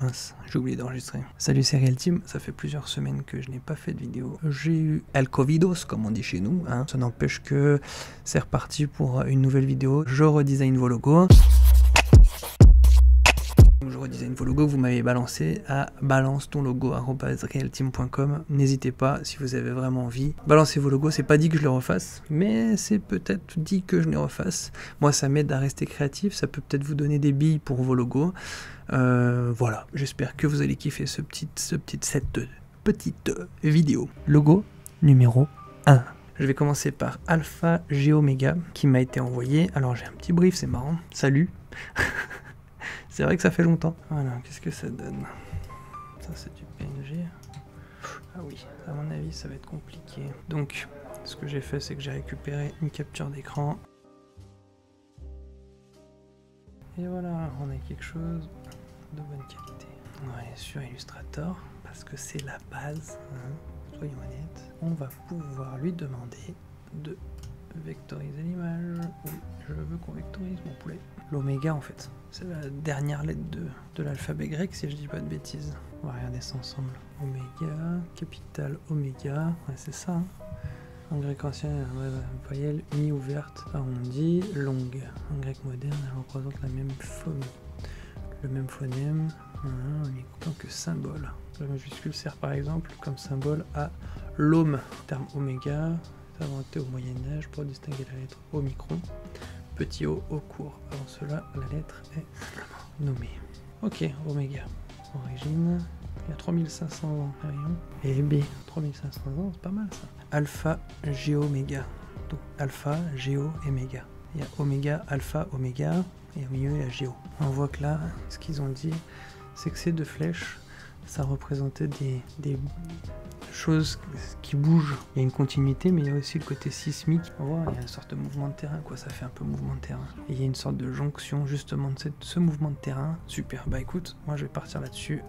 Mince, j'ai oublié d'enregistrer. Salut, c'est Real Team, ça fait plusieurs semaines que je n'ai pas fait de vidéo. J'ai eu el Covidos, comme on dit chez nous, hein. Ça n'empêche que c'est reparti pour une nouvelle vidéo. Je redesign vos logos. Je redesign vos logos, vous m'avez balancé à balance-ton-logo@realteam.com. N'hésitez pas, si vous avez vraiment envie. Balancez vos logos, c'est pas dit que je les refasse, mais c'est peut-être dit que je les refasse. Moi, ça m'aide à rester créatif, ça peut peut-être vous donner des billes pour vos logos. Voilà, j'espère que vous allez kiffer cette petite vidéo. Logo numéro 1. Je vais commencer par Alpha Geomega qui m'a été envoyé. Alors j'ai un petit brief, c'est marrant. Salut. C'est vrai que ça fait longtemps. Voilà, qu'est-ce que ça donne? Ça c'est du PNG. Ah oui, à mon avis ça va être compliqué. Donc, ce que j'ai fait, c'est que j'ai récupéré une capture d'écran. Et voilà, on a quelque chose de bonne qualité. On va aller sur Illustrator, parce que c'est la base, hein, soyons honnêtes. On va pouvoir lui demander de vectoriser l'image. Oui, je veux qu'on vectorise mon poulet. L'oméga en fait, c'est la dernière lettre de l'alphabet grec si je dis pas de bêtises. On va regarder ça ensemble. Oméga, capitale oméga, ouais c'est ça. Hein. En grec ancien, voyelle mi-ouverte, arrondie, longue. En grec moderne, elle représente la même phonème. Le même phonème, en tant que symbole. La majuscule sert par exemple comme symbole à l'ohm. Terme oméga, inventé au Moyen-Âge pour distinguer la lettre Omicron. Petit o au court. Avant cela, la lettre est nommée. Ok, oméga. Origine, il y a 3500 ans. Et B, 3500 ans, c'est pas mal ça. Alpha Geoméga. Donc alpha, géo et méga. Il y a oméga, alpha, oméga, et au milieu il y a géo. On voit que là, ce qu'ils ont dit, c'est que ces deux flèches, ça représentait des choses qui bougent. Il y a une continuité, mais il y a aussi le côté sismique. On voit, il y a une sorte de mouvement de terrain, quoi. Ça fait un peu mouvement de terrain. Et il y a une sorte de jonction justement de ce mouvement de terrain. Super. Bah écoute, moi je vais partir là-dessus.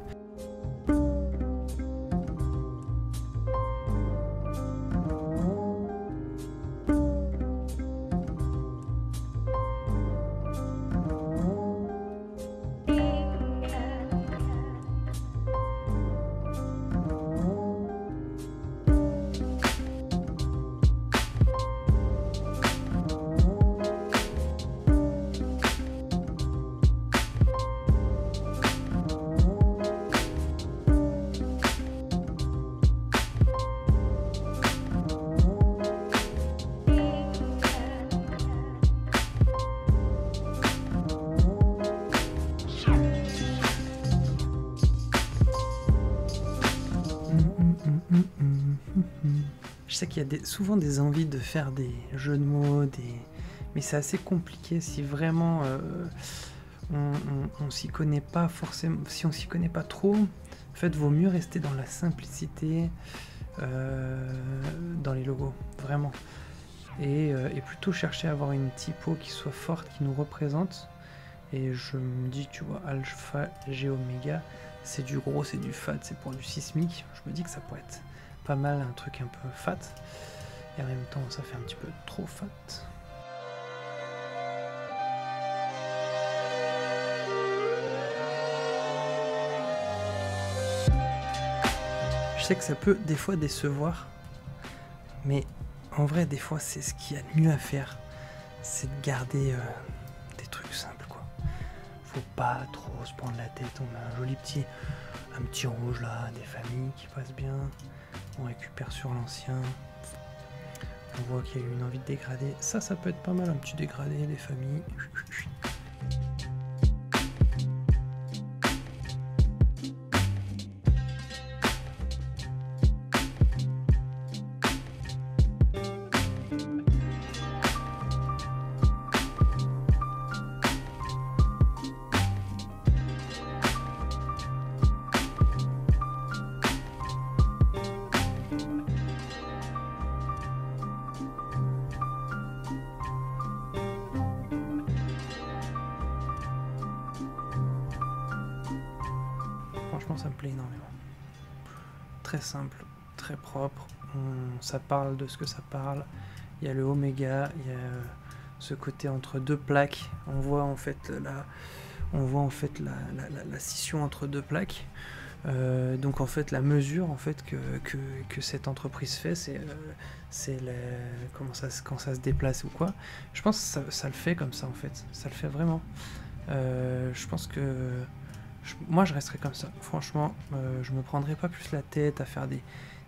Je sais qu'il y a souvent des envies de faire des jeux de mots, mais c'est assez compliqué si vraiment on s'y connaît pas forcément. Si on s'y connaît pas trop, en fait, vaut mieux rester dans la simplicité dans les logos, vraiment. Et plutôt chercher à avoir une typo qui soit forte, qui nous représente. Et je me dis, tu vois, Alpha Geoméga, c'est du gros, c'est du fat, c'est pour du sismique. Je me dis que ça pourrait être pas mal, un truc un peu fat, et en même temps ça fait un petit peu trop fat. Je sais que ça peut des fois décevoir, mais en vrai des fois c'est ce qu'il y a de mieux à faire, c'est de garder des trucs simples quoi. Faut pas trop se prendre la tête, on a un joli petit rouge là, des familles qui passent bien. On récupère sur l'ancien. On voit qu'il y a eu une envie de dégrader. Ça peut être pas mal, un petit dégradé des familles. Ça me plaît énormément. Très simple, très propre. Ça parle de ce que ça parle. Il y a le oméga, il y a ce côté entre deux plaques. On voit en fait là, on voit en fait la scission entre deux plaques. Donc en fait la mesure en fait que cette entreprise fait, c'est quand ça se déplace ou quoi. Je pense que ça le fait comme ça en fait, ça le fait vraiment. Je pense que moi je resterai comme ça, franchement. Je me prendrai pas plus la tête à faire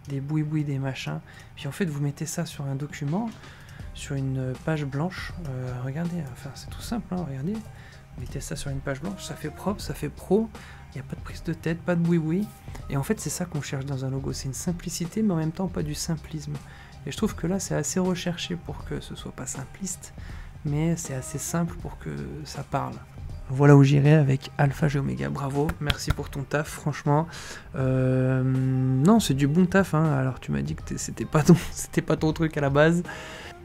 des boui-boui, des machins. Puis en fait vous mettez ça sur un document, sur une page blanche. Regardez, enfin c'est tout simple, hein, regardez. Vous mettez ça sur une page blanche, ça fait propre, ça fait pro, il n'y a pas de prise de tête, pas de boui-boui. Et en fait, c'est ça qu'on cherche dans un logo, c'est une simplicité, mais en même temps pas du simplisme. Et je trouve que là, c'est assez recherché pour que ce soit pas simpliste, mais c'est assez simple pour que ça parle. Voilà où j'irai avec Alpha G Omega. Bravo, merci pour ton taf, franchement. Non, c'est du bon taf, hein. Alors tu m'as dit que c'était pas ton truc à la base.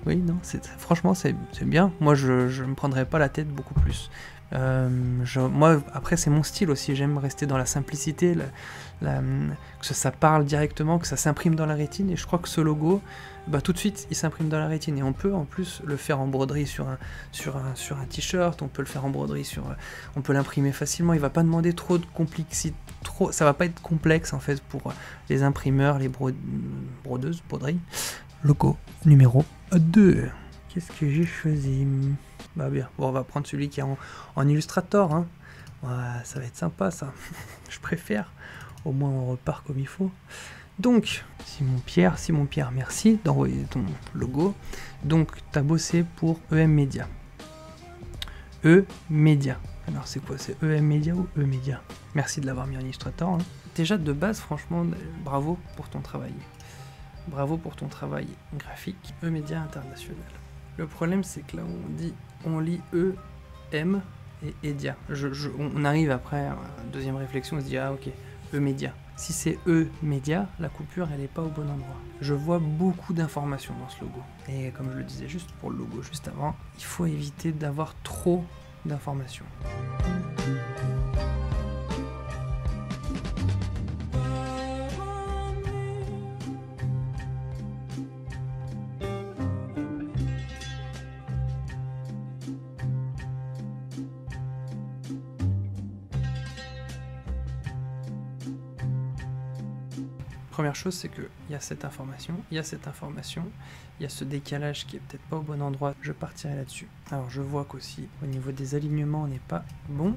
Oui, non, franchement, c'est bien. Moi, je me prendrais pas la tête beaucoup plus. Moi, après, c'est mon style aussi. J'aime rester dans la simplicité, que ça parle directement, que ça s'imprime dans la rétine. Et je crois que ce logo, bah, tout de suite, il s'imprime dans la rétine. Et on peut en plus le faire en broderie sur un t-shirt. On peut le faire en broderie on peut l'imprimer facilement. Il va pas demander trop de complexité. Ça va pas être complexe en fait pour les imprimeurs, les brodeuses, broderie. Logo numéro 2. Qu'est-ce que j'ai choisi? Bah bien, bon, on va prendre celui qui est en Illustrator, hein. Ouais, ça va être sympa ça. Je préfère. Au moins on repart comme il faut. Donc, Simon Pierre, merci d'envoyer ton logo. Donc, tu as bossé pour EM Media. E-Media. Alors c'est quoi? C'est EM Media ou E-Media? Merci de l'avoir mis en Illustrator, hein. Déjà de base, franchement, bravo pour ton travail. Bravo pour ton travail graphique. E-Media International. Le problème, c'est que là, on lit E, M et Edia. On arrive après, deuxième réflexion, on se dit, ah ok, E-Media. Si c'est E-Media, la coupure, elle n'est pas au bon endroit. Je vois beaucoup d'informations dans ce logo. Et comme je le disais juste pour le logo juste avant, il faut éviter d'avoir trop d'informations. Première chose, c'est qu'il y a cette information, il y a ce décalage qui est peut-être pas au bon endroit, je partirai là-dessus. Alors je vois qu'aussi au niveau des alignements, on n'est pas bon.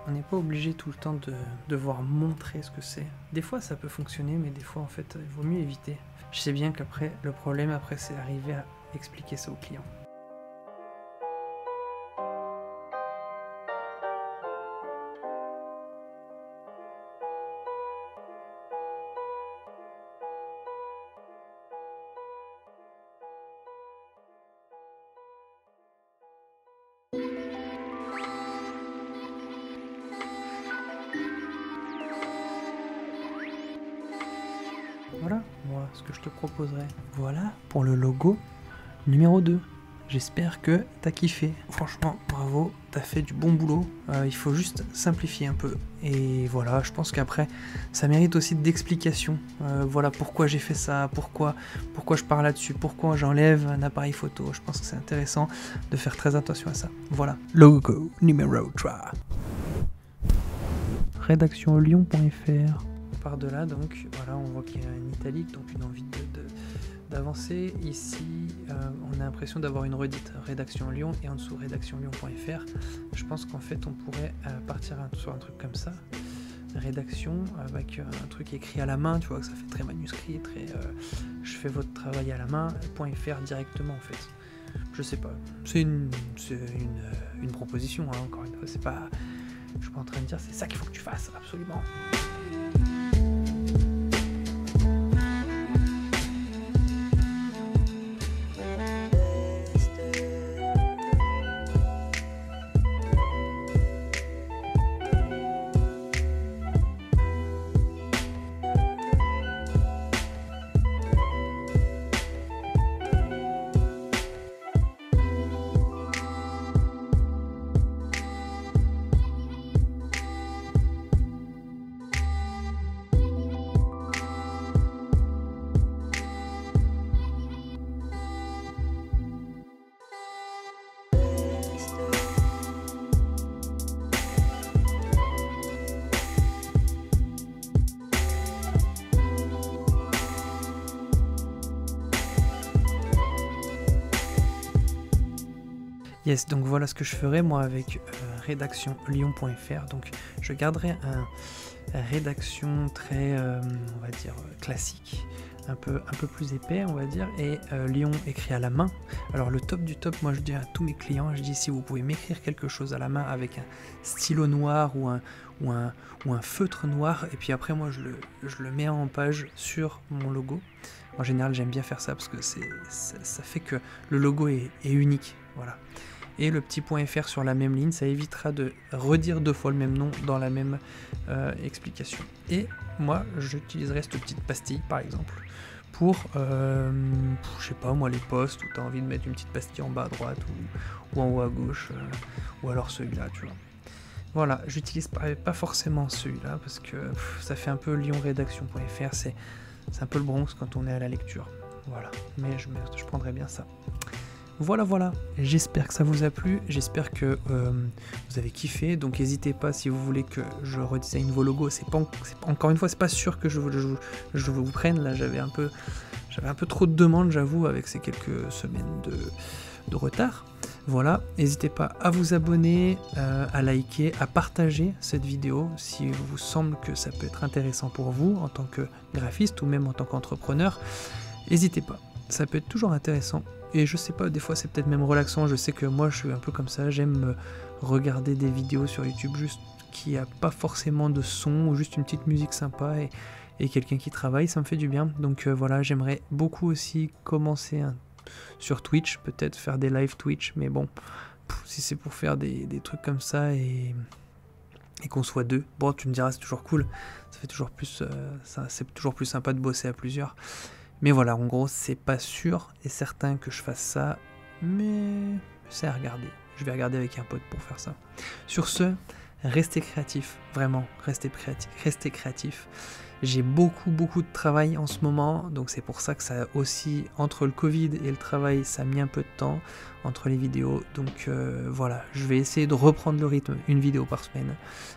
On n'est pas obligé tout le temps de devoir montrer ce que c'est. Des fois ça peut fonctionner, mais des fois en fait il vaut mieux éviter. Je sais bien qu'après, le problème après c'est arriver à expliquer ça au client. Voilà, moi, ce que je te proposerais. Voilà pour le logo numéro 2. J'espère que t'as kiffé. Franchement, bravo, t'as fait du bon boulot. Il faut juste simplifier un peu. Et voilà, je pense qu'après, ça mérite aussi d'explications. Voilà pourquoi j'ai fait ça, pourquoi je pars là-dessus, pourquoi j'enlève un appareil photo. Je pense que c'est intéressant de faire très attention à ça. Voilà, logo numéro 3. Rédactionlyon.fr. Par de là, donc voilà, on voit qu'il y a une italique, donc une envie d'avancer. Ici, on a l'impression d'avoir une redite rédaction Lyon et en dessous rédactionlyon.fr. Je pense qu'en fait, on pourrait partir sur un truc comme ça, rédaction avec un truc écrit à la main, tu vois, que ça fait très manuscrit, très je fais votre travail à la main, .fr directement en fait. Je sais pas, c'est une proposition, hein, encore une fois, c'est pas, je suis pas en train de dire c'est ça qu'il faut que tu fasses, absolument. Yes, donc voilà ce que je ferai moi avec rédaction-lyon.fr. Donc je garderai un rédaction très, on va dire, classique, un peu plus épais, on va dire, et Lyon écrit à la main. Alors le top du top, moi je dis à tous mes clients, je dis si vous pouvez m'écrire quelque chose à la main avec un stylo noir ou un feutre noir, et puis après moi je le mets en page sur mon logo. En général j'aime bien faire ça parce que ça fait que le logo est unique, voilà. Et le petit .fr sur la même ligne, ça évitera de redire 2 fois le même nom dans la même explication. Et moi, j'utiliserai cette petite pastille, par exemple, pour, je sais pas moi, les posts où tu as envie de mettre une petite pastille en bas à droite ou en haut à gauche, ou alors celui-là, tu vois. Voilà, j'utilise pas forcément celui-là parce que ça fait un peu lyonrédaction.fr, c'est un peu le Bronx quand on est à la lecture. Voilà, mais je prendrais bien ça. Voilà, j'espère que ça vous a plu, j'espère que vous avez kiffé, donc n'hésitez pas si vous voulez que je redesign vos logos, encore une fois, c'est pas sûr que je vous prenne, là j'avais un peu trop de demandes, j'avoue, avec ces quelques semaines de retard. Voilà, n'hésitez pas à vous abonner, à liker, à partager cette vidéo si vous semble que ça peut être intéressant pour vous en tant que graphiste ou même en tant qu'entrepreneur, n'hésitez pas, ça peut être toujours intéressant. Et je sais pas, des fois c'est peut-être même relaxant, je sais que moi je suis un peu comme ça, j'aime regarder des vidéos sur YouTube juste qui a pas forcément de son ou juste une petite musique sympa et quelqu'un qui travaille, ça me fait du bien. Donc voilà, j'aimerais beaucoup aussi commencer sur Twitch, peut-être faire des live Twitch, mais bon, si c'est pour faire des trucs comme ça et qu'on soit 2, bon tu me diras c'est toujours cool, ça fait toujours plus, c'est toujours plus sympa de bosser à plusieurs. Mais voilà, en gros, c'est pas sûr et certain que je fasse ça, mais c'est à regarder. Je vais regarder avec un pote pour faire ça. Sur ce, restez créatifs, vraiment, restez créatifs. J'ai beaucoup de travail en ce moment, donc c'est pour ça que ça aussi, entre le Covid et le travail, ça a mis un peu de temps entre les vidéos. Donc voilà, je vais essayer de reprendre le rythme, une vidéo par semaine.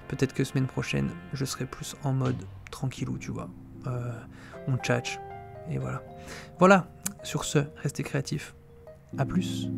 Peut-être que semaine prochaine, je serai plus en mode tranquillou, tu vois. On tchatche. Et voilà. Voilà, sur ce, restez créatifs. À plus.